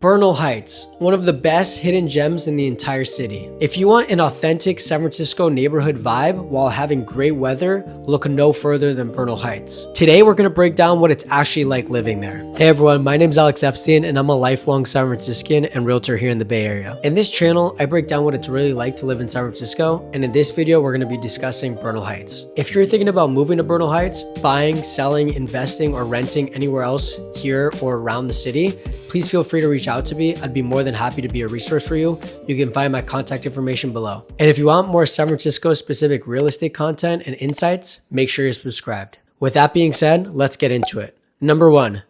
Bernal Heights, one of the best hidden gems in the entire city. If you want an authentic San Francisco neighborhood vibe while having great weather, look no further than Bernal Heights. Today, we're gonna break down what it's actually like living there. Hey everyone, my name's Epstein and I'm a lifelong San Franciscan and realtor here in the Bay Area. In this channel, I break down what it's really like to live in San Francisco, and in this video, we're gonna be discussing Bernal Heights. If you're thinking about moving to Bernal Heights, buying, selling, investing, or renting anywhere else here or around the city, please feel free to reach out to me. I'd be more than happy to be a resource for you. You can find my contact information below. And if you want more San Francisco specific real estate content and insights, make sure you're subscribed. With that being said, let's get into it. Number 1.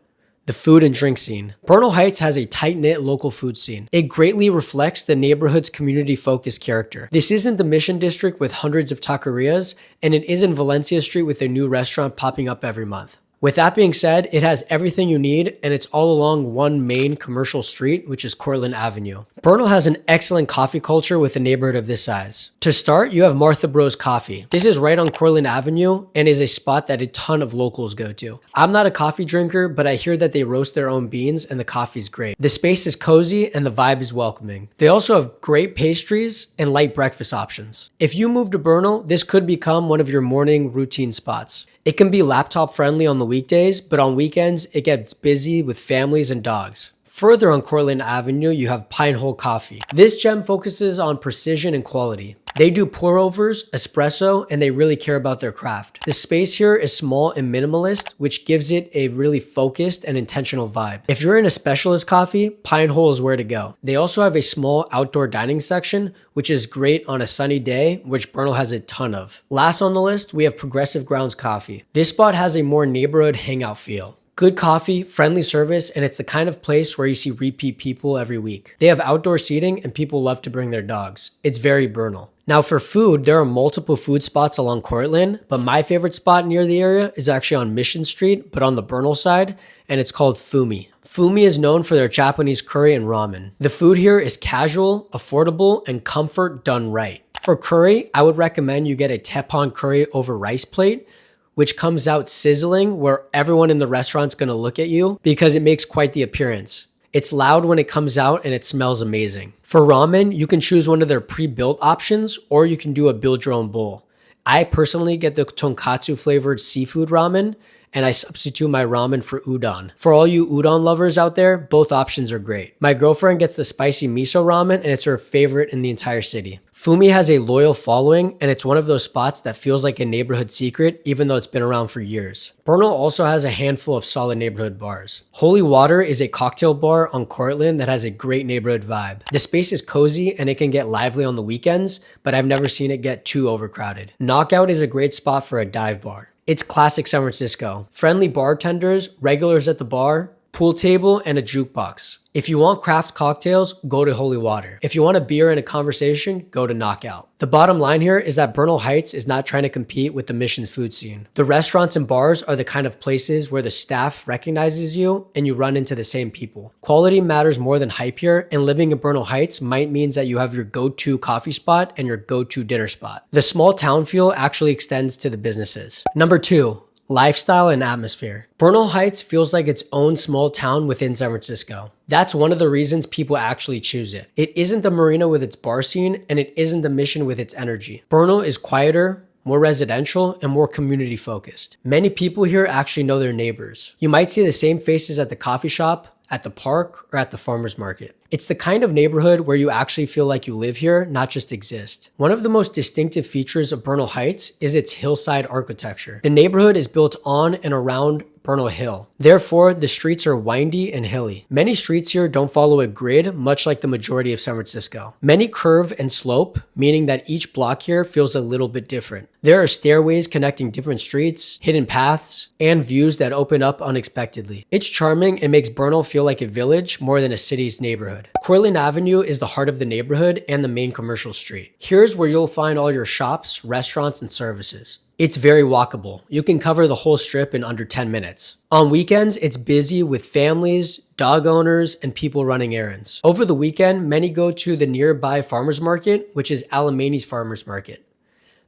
The food and drink scene. Bernal Heights has a tight-knit local food scene. It greatly reflects the neighborhood's community-focused character. This isn't the Mission District with hundreds of taquerias, and it isn't Valencia Street with a new restaurant popping up every month. With that being said, it has everything you need, and it's all along one main commercial street, which is Cortland Avenue. Bernal has an excellent coffee culture with a neighborhood of this size. To start, you have Martha Bros Coffee. This is right on Cortland Avenue and is a spot that a ton of locals go to. I'm not a coffee drinker, but I hear that they roast their own beans and the coffee's great. The space is cozy and the vibe is welcoming. They also have great pastries and light breakfast options. If you move to Bernal, this could become one of your morning routine spots. It can be laptop friendly on the weekdays, but on weekends, it gets busy with families and dogs. Further on Cortland Avenue, you have Pinhole Coffee. This gem focuses on precision and quality. They do pour-overs, espresso, and they really care about their craft. The space here is small and minimalist, which gives it a really focused and intentional vibe. If you're in a specialist coffee, Pinehole is where to go. They also have a small outdoor dining section, which is great on a sunny day, which Bernal has a ton of. Last on the list, we have Progressive Grounds Coffee. This spot has a more neighborhood hangout feel. Good coffee, friendly service, and it's the kind of place where you see repeat people every week. They have outdoor seating and people love to bring their dogs. It's very Bernal. Now for food, there are multiple food spots along Cortland, but my favorite spot near the area is actually on Mission Street, but on the Bernal side, and it's called Fumi. Fumi is known for their Japanese curry and ramen. The food here is casual, affordable, and comfort done right. For curry, I would recommend you get a teppan curry over rice plate, which comes out sizzling where everyone in the restaurant's gonna look at you because it makes quite the appearance. It's loud when it comes out and it smells amazing. For ramen, you can choose one of their pre-built options or you can do a build your own bowl. I personally get the tonkatsu flavored seafood ramen and I substitute my ramen for udon. For all you udon lovers out there, both options are great. My girlfriend gets the spicy miso ramen and it's her favorite in the entire city. Fumi has a loyal following and it's one of those spots that feels like a neighborhood secret even though it's been around for years. Bernal also has a handful of solid neighborhood bars. Holy Water is a cocktail bar on Cortland that has a great neighborhood vibe. The space is cozy and it can get lively on the weekends, but I've never seen it get too overcrowded. Knockout is a great spot for a dive bar. It's classic San Francisco. Friendly bartenders, regulars at the bar, pool table, and a jukebox. If you want craft cocktails, go to Holy Water. If you want a beer and a conversation, go to Knockout. The bottom line here is that Bernal Heights is not trying to compete with the Mission's food scene. The restaurants and bars are the kind of places where the staff recognizes you and you run into the same people. Quality matters more than hype here, and living in Bernal Heights might mean that you have your go-to coffee spot and your go-to dinner spot. The small town feel actually extends to the businesses. Number 2. Lifestyle and atmosphere. Bernal Heights feels like its own small town within San Francisco. That's one of the reasons people actually choose it. It isn't the marina with its bar scene, and it isn't the Mission with its energy. Bernal is quieter, more residential, and more community focused. Many people here actually know their neighbors. You might see the same faces at the coffee shop, at the park, or at the farmer's market. It's the kind of neighborhood where you actually feel like you live here, not just exist. One of the most distinctive features of Bernal Heights is its hillside architecture. The neighborhood is built on and around Bernal Hill. Therefore, the streets are windy and hilly. Many streets here don't follow a grid, much like the majority of San Francisco. Many curve and slope, meaning that each block here feels a little bit different. There are stairways connecting different streets, hidden paths, and views that open up unexpectedly. It's charming and makes Bernal feel like a village more than a city's neighborhood. Cortland Avenue is the heart of the neighborhood and the main commercial street. Here's where you'll find all your shops, restaurants, and services. It's very walkable. You can cover the whole strip in under 10 minutes. On weekends, it's busy with families, dog owners, and people running errands. Over the weekend, many go to the nearby farmers market, which is Alamany's farmers market.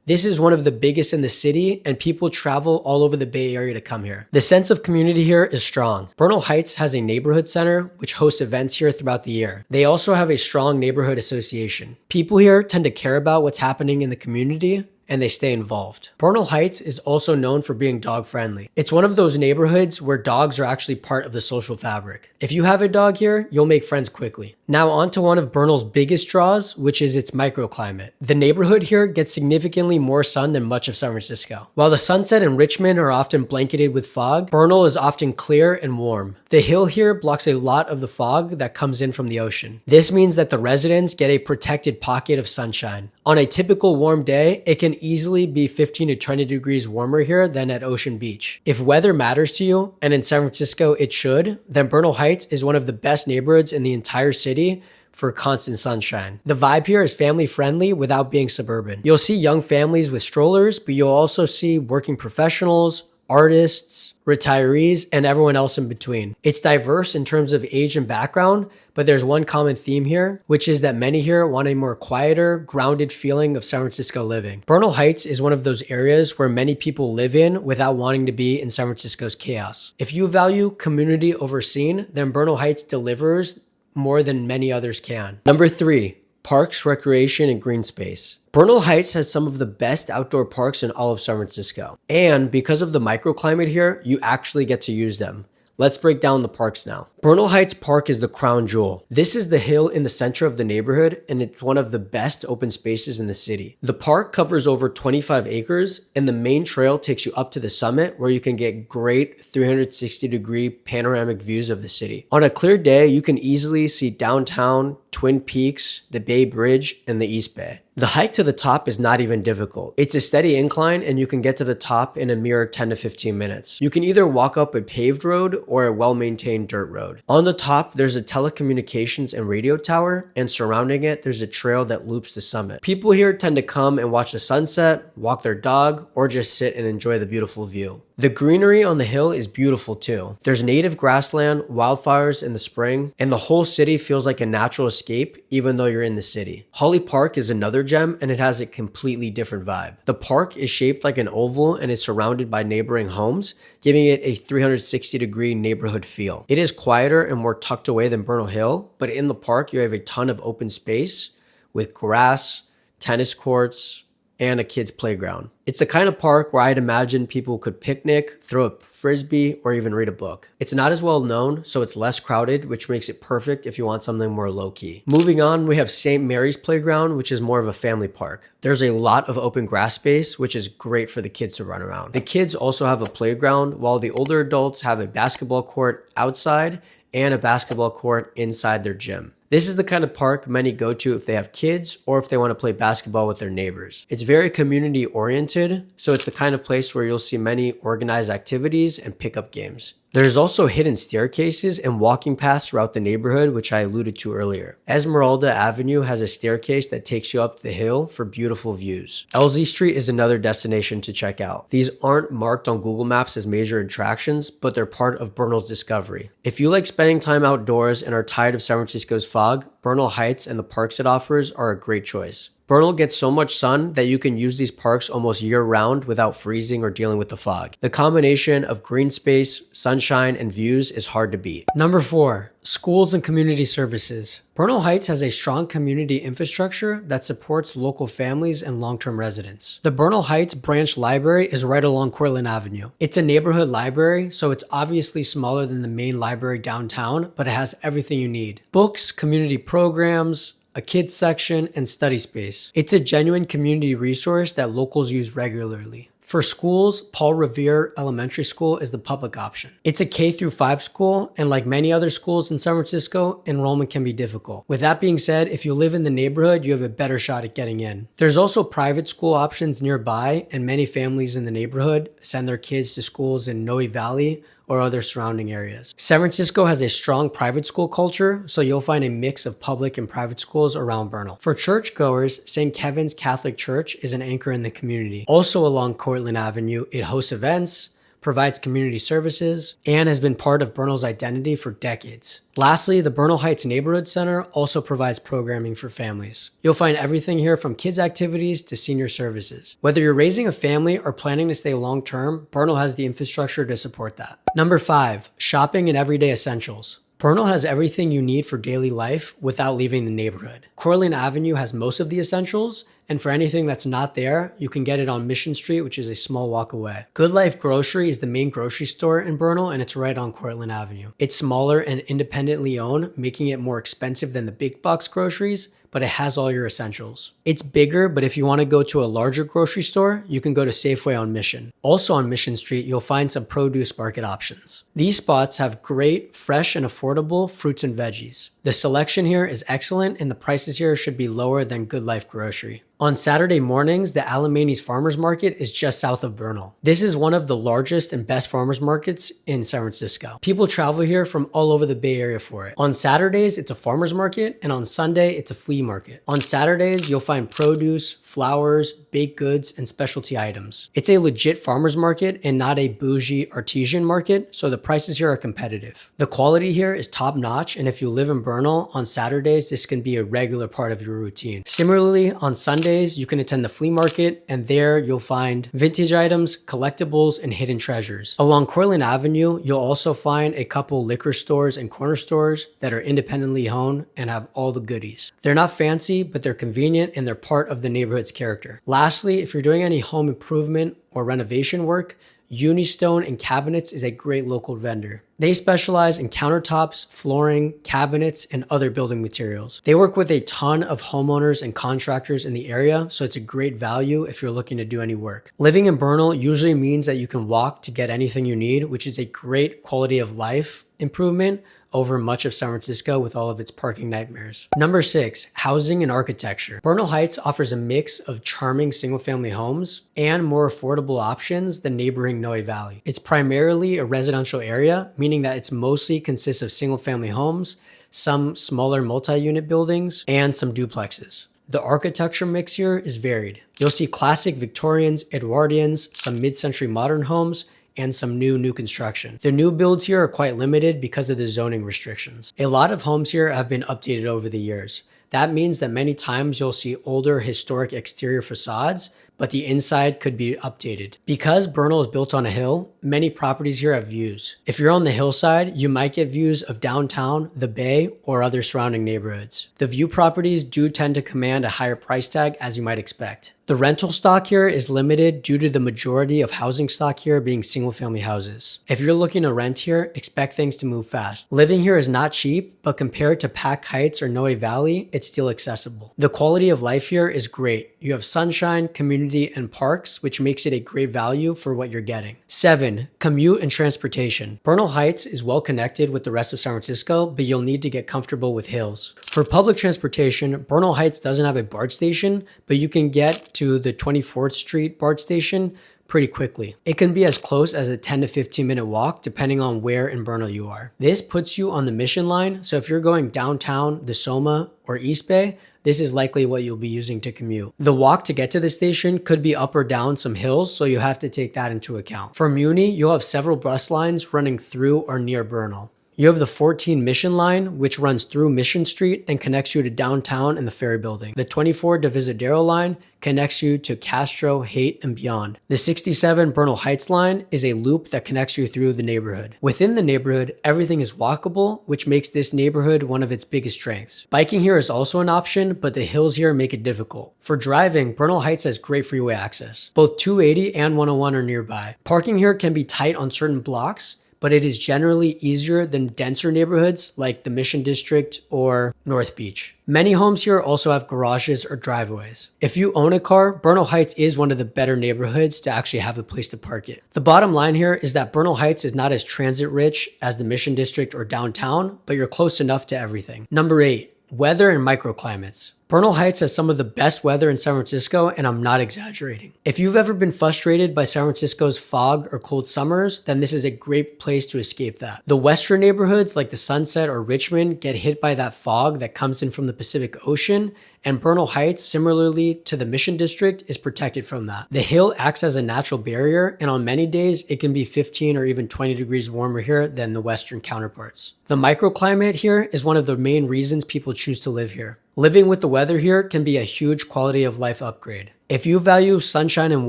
This is one of the biggest in the city, and people travel all over the Bay Area to come here. The sense of community here is strong. Bernal Heights has a neighborhood center, which hosts events here throughout the year. They also have a strong neighborhood association. People here tend to care about what's happening in the community, and they stay involved. Bernal Heights is also known for being dog friendly. It's one of those neighborhoods where dogs are actually part of the social fabric. If you have a dog here, you'll make friends quickly. Now on to one of Bernal's biggest draws, which is its microclimate. The neighborhood here gets significantly more sun than much of San Francisco. While the sunset and Richmond are often blanketed with fog, Bernal is often clear and warm. The hill here blocks a lot of the fog that comes in from the ocean. This means that the residents get a protected pocket of sunshine. On a typical warm day, it can easily be 15 to 20 degrees warmer here than at Ocean Beach. If weather matters to you, and in San Francisco it should, then Bernal Heights is one of the best neighborhoods in the entire city for constant sunshine. The vibe here is family friendly without being suburban. You'll see young families with strollers, but you'll also see working professionals, artists, retirees, and everyone else in between. It's diverse in terms of age and background, but there's one common theme here, which is that many here want a more quieter, grounded feeling of San Francisco living. Bernal Heights is one of those areas where many people live in without wanting to be in San Francisco's chaos. If you value community over scene, then Bernal Heights delivers more than many others can. Number 3, parks, recreation, and green space. Bernal Heights has some of the best outdoor parks in all of San Francisco. And because of the microclimate here, you actually get to use them. Let's break down the parks now. Bernal Heights Park is the crown jewel. This is the hill in the center of the neighborhood, and it's one of the best open spaces in the city. The park covers over 25 acres, and the main trail takes you up to the summit where you can get great 360-degree panoramic views of the city. On a clear day, you can easily see downtown, Twin Peaks, the Bay Bridge, and the East Bay. The hike to the top is not even difficult. It's a steady incline and you can get to the top in a mere 10 to 15 minutes. You can either walk up a paved road or a well-maintained dirt road. On the top, there's a telecommunications and radio tower, and surrounding it, there's a trail that loops the summit. People here tend to come and watch the sunset, walk their dog, or just sit and enjoy the beautiful view. The greenery on the hill is beautiful too. There's native grassland, wildflowers in the spring, and the whole city feels like a natural escape even though you're in the city. Holly Park is another gem, and it has a completely different vibe. The park is shaped like an oval and is surrounded by neighboring homes, giving it a 360-degree neighborhood feel. It is quieter and more tucked away than Bernal Hill, but in the park you have a ton of open space with grass, tennis courts, and a kid's playground. It's the kind of park where I'd imagine people could picnic, throw a frisbee, or even read a book. It's not as well known, so it's less crowded, which makes it perfect if you want something more low-key. Moving on, we have St. Mary's Playground, which is more of a family park. There's a lot of open grass space, which is great for the kids to run around. The kids also have a playground, while the older adults have a basketball court outside and a basketball court inside their gym. This is the kind of park many go to if they have kids or if they want to play basketball with their neighbors. It's very community oriented, so it's the kind of place where you'll see many organized activities and pickup games. There's also hidden staircases and walking paths throughout the neighborhood, which I alluded to earlier. Esmeralda Avenue has a staircase that takes you up the hill for beautiful views. Elsie Street is another destination to check out. These aren't marked on Google Maps as major attractions, but they're part of Bernal's discovery. If you like spending time outdoors and are tired of San Francisco's fog, Bernal Heights and the parks it offers are a great choice. Bernal gets so much sun that you can use these parks almost year-round without freezing or dealing with the fog. The combination of green space, sunshine, and views is hard to beat. Number 4, schools and community services. Bernal Heights has a strong community infrastructure that supports local families and long-term residents. The Bernal Heights Branch Library is right along Cortland Avenue. It's a neighborhood library, so it's obviously smaller than the main library downtown, but it has everything you need. Books, community programs, a kids section, and study space. It's a genuine community resource that locals use regularly. For schools, Paul Revere Elementary School is the public option. It's a K-5 school, and like many other schools in San Francisco, enrollment can be difficult. With that being said, if you live in the neighborhood, you have a better shot at getting in. There's also private school options nearby, and many families in the neighborhood send their kids to schools in Noe Valley or other surrounding areas. San Francisco has a strong private school culture, so you'll find a mix of public and private schools around Bernal. For churchgoers, St. Kevin's Catholic Church is an anchor in the community. Also along Cortland Avenue, it hosts events, provides community services, and has been part of Bernal's identity for decades. Lastly, the Bernal Heights Neighborhood Center also provides programming for families. You'll find everything here from kids' activities to senior services. Whether you're raising a family or planning to stay long term, Bernal has the infrastructure to support that. Number 5, shopping and everyday essentials. Bernal has everything you need for daily life without leaving the neighborhood. Cortland Avenue has most of the essentials, and for anything that's not there, you can get it on Mission Street, which is a small walk away. Good Life Grocery is the main grocery store in Bernal, and it's right on Cortland Avenue. It's smaller and independently owned, making it more expensive than the big box groceries, but it has all your essentials. It's bigger, but if you want to go to a larger grocery store, you can go to Safeway on Mission. Also on Mission Street, you'll find some produce market options. These spots have great, fresh, and affordable fruits and veggies. The selection here is excellent, and the prices here should be lower than Good Life Grocery. On Saturday mornings, the Alamani's Farmers Market is just south of Bernal. This is one of the largest and best farmers markets in San Francisco. People travel here from all over the Bay Area for it. On Saturdays, it's a farmers market, and on Sunday, it's a flea market. On Saturdays, you'll find produce, flowers, baked goods, and specialty items. It's a legit farmers market and not a bougie artesian market, so the prices here are competitive. The quality here is top notch, and if you live in Bernal, on Saturdays, this can be a regular part of your routine. Similarly, on Sundays, you can attend the flea market, and there you'll find vintage items, collectibles, and hidden treasures. Along Cortland Avenue, you'll also find a couple liquor stores and corner stores that are independently owned and have all the goodies. They're not fancy, but they're convenient and they're part of the neighborhood's character. Lastly, if you're doing any home improvement or renovation work, Unistone and Cabinets is a great local vendor. They specialize in countertops, flooring, cabinets, and other building materials. They work with a ton of homeowners and contractors in the area, so it's a great value if you're looking to do any work. Living in Bernal usually means that you can walk to get anything you need, which is a great quality of life improvement over much of San Francisco with all of its parking nightmares. Number 6, housing and architecture. Bernal Heights offers a mix of charming single-family homes and more affordable options than neighboring Noe Valley. It's primarily a residential area, meaning that it mostly consists of single-family homes, some smaller multi-unit buildings, and some duplexes. The architecture mix here is varied. You'll see classic Victorians, Edwardians, some mid-century modern homes, and some new construction. The new builds here are quite limited because of the zoning restrictions. A lot of homes here have been updated over the years. That means that many times you'll see older historic exterior facades, but the inside could be updated. Because Bernal is built on a hill, many properties here have views. If you're on the hillside, you might get views of downtown, the Bay, or other surrounding neighborhoods. The view properties do tend to command a higher price tag, as you might expect. The rental stock here is limited due to the majority of housing stock here being single-family houses. If you're looking to rent here, expect things to move fast. Living here is not cheap, but compared to Pac Heights or Noe Valley, it's still accessible. The quality of life here is great. You have sunshine, community, and parks, which makes it a great value for what you're getting. 7, commute and transportation. Bernal Heights is well connected with the rest of San Francisco, but you'll need to get comfortable with hills. For public transportation, Bernal Heights doesn't have a BART station, but you can get to the 24th Street BART station pretty quickly. It can be as close as a 10 to 15 minute walk depending on where in Bernal you are. This puts you on the Mission line, so if you're going downtown, the Soma, or East Bay, this is likely what you'll be using to commute. The walk to get to the station could be up or down some hills, so you have to take that into account. For Muni, you'll have several bus lines running through or near Bernal. You have the 14 Mission line, which runs through Mission Street and connects you to downtown and the Ferry Building. The 24 Divisadero line connects you to Castro, Haight, and beyond. The 67 Bernal Heights line is a loop that connects you through the neighborhood. Within the neighborhood, everything is walkable, which makes this neighborhood one of its biggest strengths. Biking here is also an option, but the hills here make it difficult. For driving, Bernal Heights has great freeway access. Both 280 and 101 are nearby. Parking here can be tight on certain blocks, but it is generally easier than denser neighborhoods like the Mission District or North Beach. Many homes here also have garages or driveways. If you own a car, Bernal Heights is one of the better neighborhoods to actually have a place to park it. The bottom line here is that Bernal Heights is not as transit rich as the Mission District or downtown, but you're close enough to everything. Number 8, weather and microclimates. Bernal Heights has some of the best weather in San Francisco, and I'm not exaggerating. If you've ever been frustrated by San Francisco's fog or cold summers, then this is a great place to escape that. The western neighborhoods like the Sunset or Richmond get hit by that fog that comes in from the Pacific Ocean, And Bernal Heights, similarly to the Mission District, is protected from that. The hill acts as a natural barrier, and on many days, it can be 15 or even 20 degrees warmer here than the western counterparts. The microclimate here is one of the main reasons people choose to live here. Living with the weather here can be a huge quality of life upgrade. If you value sunshine and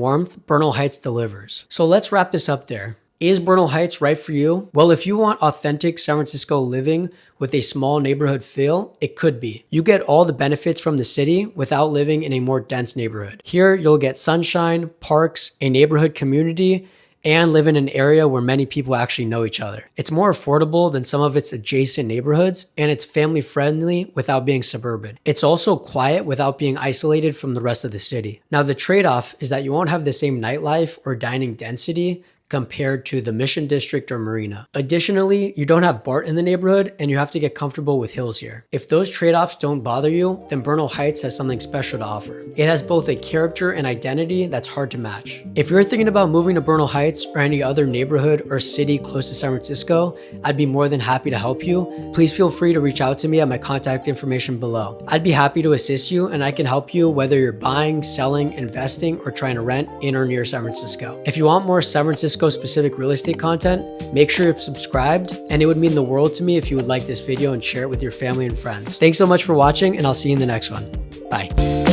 warmth, Bernal Heights delivers. So let's wrap this up there. Is Bernal Heights right for you? Well, if you want authentic San Francisco living with a small neighborhood feel, it could be. You get all the benefits from the city without living in a more dense neighborhood. Here, you'll get sunshine, parks, a neighborhood community, and live in an area where many people actually know each other. It's more affordable than some of its adjacent neighborhoods, and it's family friendly without being suburban. It's also quiet without being isolated from the rest of the city. Now, the trade-off is that you won't have the same nightlife or dining density compared to the Mission District or Marina. Additionally, you don't have BART in the neighborhood, and you have to get comfortable with hills here. If those trade-offs don't bother you, then Bernal Heights has something special to offer. It has both a character and identity that's hard to match. If you're thinking about moving to Bernal Heights or any other neighborhood or city close to San Francisco, I'd be more than happy to help you. Please feel free to reach out to me at my contact information below. I'd be happy to assist you, and I can help you whether you're buying, selling, investing, or trying to rent in or near San Francisco. If you want more San Francisco specific real estate content, make sure you're subscribed, and it would mean the world to me if you would like this video and share it with your family and friends. Thanks so much for watching, and I'll see you in the next one. Bye.